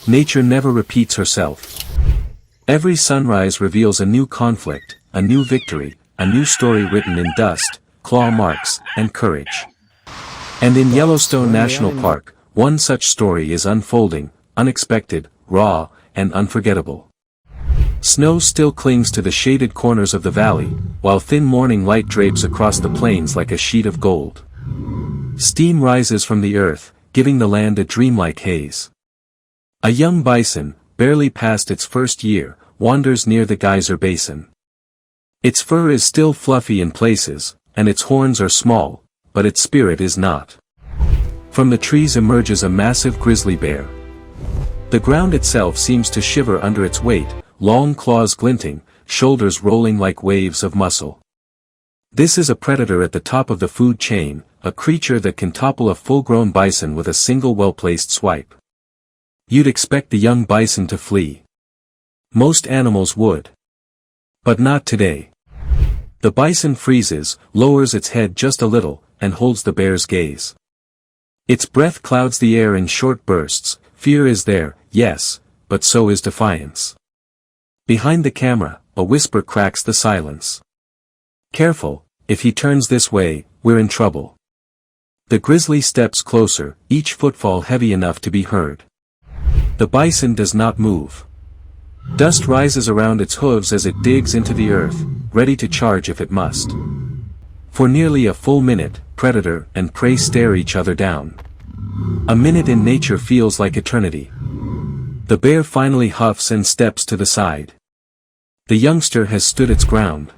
Nature never repeats herself. Every sunrise reveals a new conflict, a new victory, a new story written in dust, claw marks, and courage. And in Yellowstone National Park, one such story is unfolding, unexpected, raw, and unforgettable. Snow still clings to the shaded corners of the valley, while thin morning light drapes across the plains like a sheet of gold. Steam rises from the earth, giving the land a dreamlike haze. A young bison, barely past its first year, wanders near the geyser basin. Its fur is still fluffy in places, and its horns are small, but its spirit is not. From the trees emerges a massive grizzly bear. The ground itself seems to shiver under its weight, long claws glinting, shoulders rolling like waves of muscle. This is a predator at the top of the food chain, a creature that can topple a full-grown bison with a single well-placed swipe. You'd expect the young bison to flee. Most animals would. But not today. The bison freezes, lowers its head just a little, and holds the bear's gaze. Its breath clouds the air in short bursts. Fear is there, yes, but so is defiance. Behind the camera, a whisper cracks the silence. Careful, if he turns this way, we're in trouble. The grizzly steps closer, each footfall heavy enough to be heard. The bison does not move. Dust rises around its hooves as it digs into the earth, ready to charge if it must. For nearly a full minute, predator and prey stare each other down. A minute in nature feels like eternity. The bear finally huffs and steps to the side. The youngster has stood its ground.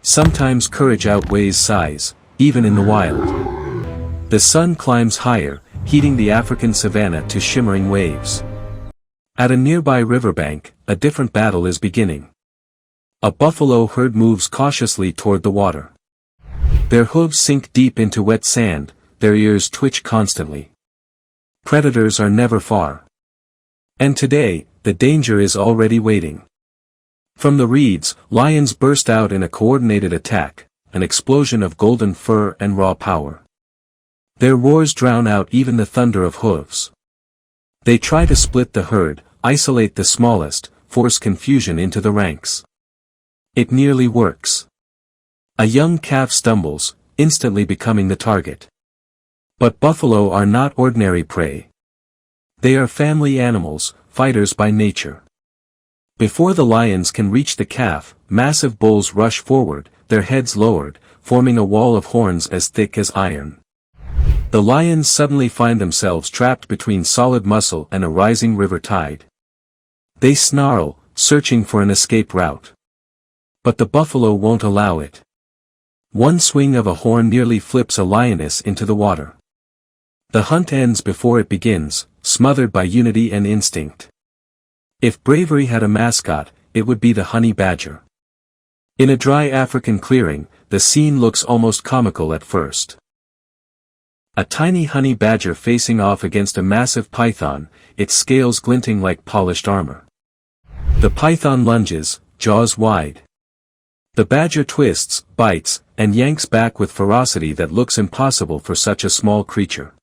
Sometimes courage outweighs size, even in the wild. The sun climbs higher, heating the African savanna to shimmering waves. At a nearby riverbank, a different battle is beginning. A buffalo herd moves cautiously toward the water. Their hooves sink deep into wet sand, their ears twitch constantly. Predators are never far. And today, the danger is already waiting. From the reeds, lions burst out in a coordinated attack, an explosion of golden fur and raw power. Their roars drown out even the thunder of hooves. They try to split the herd, isolate the smallest, force confusion into the ranks. It nearly works. A young calf stumbles, instantly becoming the target. But buffalo are not ordinary prey. They are family animals, fighters by nature. Before the lions can reach the calf, massive bulls rush forward, their heads lowered, forming a wall of horns as thick as iron. The lions suddenly find themselves trapped between solid muscle and a rising river tide. They snarl, searching for an escape route. But the buffalo won't allow it. One swing of a horn nearly flips a lioness into the water. The hunt ends before it begins, smothered by unity and instinct. If bravery had a mascot, it would be the honey badger. In a dry African clearing, the scene looks almost comical at first. A tiny honey badger facing off against a massive python, its scales glinting like polished armor. The python lunges, jaws wide. The badger twists, bites, and yanks back with ferocity that looks impossible for such a small creature.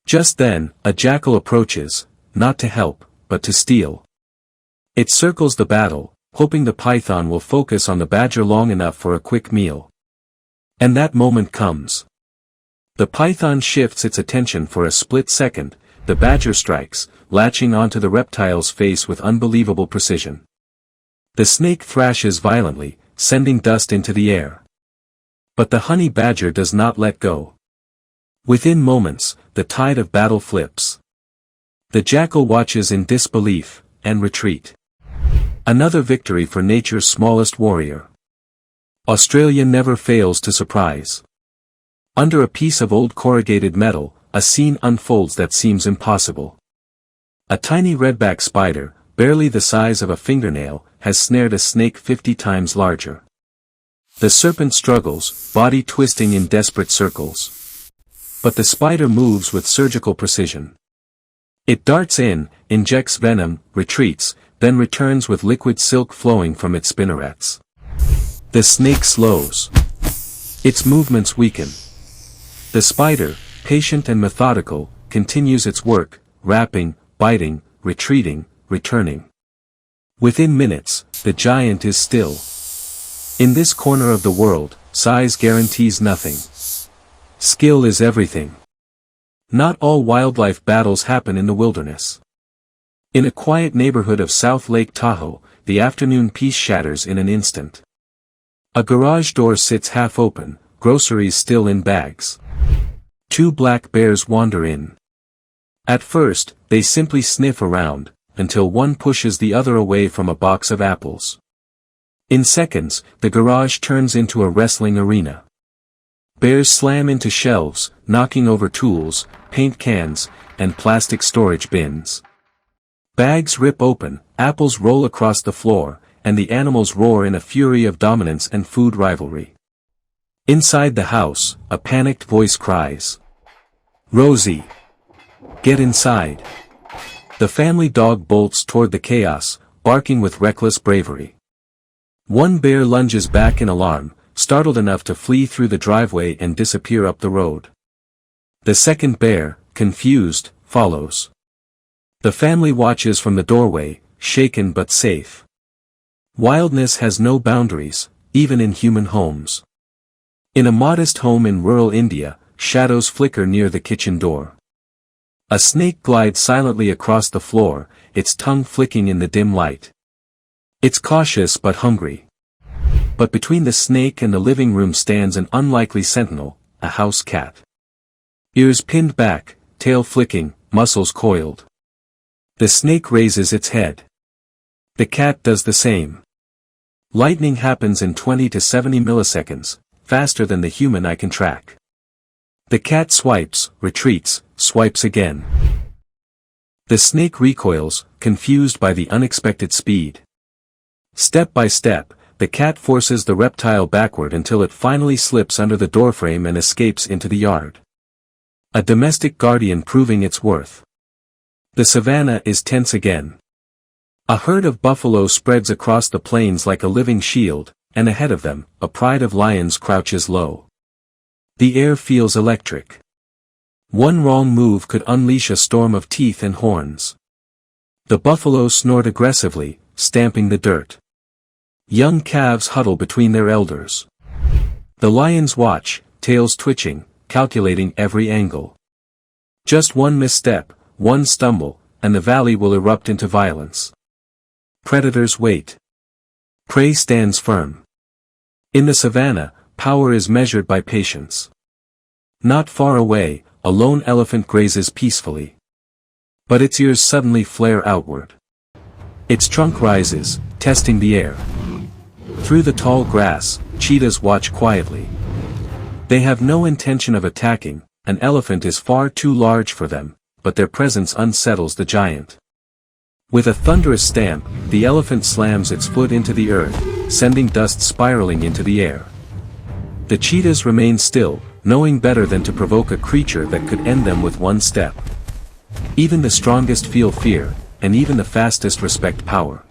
Just then, a jackal approaches, not to help, but to steal. It circles the battle, hoping the python will focus on the badger long enough for a quick meal. And that moment comes. The python shifts its attention for a split second, the badger strikes, latching onto the reptile's face with unbelievable precision. The snake thrashes violently, sending dust into the air. But the honey badger does not let go. Within moments, the tide of battle flips. The jackal watches in disbelief, and retreat. Another victory for nature's smallest warrior. Australia never fails to surprise. Under a piece of old corrugated metal, a scene unfolds that seems impossible. A tiny redback spider, barely the size of a fingernail, has snared a snake 50 times larger. The serpent struggles, body twisting in desperate circles. But the spider moves with surgical precision. It darts in, injects venom, retreats, then returns with liquid silk flowing from its spinnerets. The snake slows. Its movements weaken. The spider, patient and methodical, continues its work, wrapping, biting, retreating, returning. Within minutes, the giant is still. In this corner of the world, size guarantees nothing. Skill is everything. Not all wildlife battles happen in the wilderness. In a quiet neighborhood of South Lake Tahoe, the afternoon peace shatters in an instant. A garage door sits half open, groceries still in bags. Two black bears wander in. At first, they simply sniff around, until one pushes the other away from a box of apples. In seconds, the garage turns into a wrestling arena. Bears slam into shelves, knocking over tools, paint cans, and plastic storage bins. Bags rip open, apples roll across the floor, and the animals roar in a fury of dominance and food rivalry. Inside the house, a panicked voice cries, "Rosie! Get inside!" The family dog bolts toward the chaos, barking with reckless bravery. One bear lunges back in alarm, startled enough to flee through the driveway and disappear up the road. The second bear, confused, follows. The family watches from the doorway, shaken but safe. Wildness has no boundaries, even in human homes. In a modest home in rural India, shadows flicker near the kitchen door. A snake glides silently across the floor, its tongue flicking in the dim light. It's cautious but hungry. But between the snake and the living room stands an unlikely sentinel, a house cat. Ears pinned back, tail flicking, muscles coiled. The snake raises its head. The cat does the same. Lightning happens in 20 to 70 milliseconds, faster than the human eye can track. The cat swipes, retreats, swipes again. The snake recoils, confused by the unexpected speed. Step by step, the cat forces the reptile backward until it finally slips under the doorframe and escapes into the yard. A domestic guardian proving its worth. The savannah is tense again. A herd of buffalo spreads across the plains like a living shield, and ahead of them, a pride of lions crouches low. The air feels electric. One wrong move could unleash a storm of teeth and horns. The buffalo snort aggressively, stamping the dirt. Young calves huddle between their elders. The lions watch, tails twitching, calculating every angle. Just one misstep, one stumble, and the valley will erupt into violence. Predators wait. Prey stands firm. In the savannah, power is measured by patience. Not far away, a lone elephant grazes peacefully. But its ears suddenly flare outward. Its trunk rises, testing the air. Through the tall grass, cheetahs watch quietly. They have no intention of attacking, an elephant is far too large for them, but their presence unsettles the giant. With a thunderous stamp, the elephant slams its foot into the earth, sending dust spiraling into the air. The cheetahs remain still, knowing better than to provoke a creature that could end them with one step. Even the strongest feel fear, and even the fastest respect power.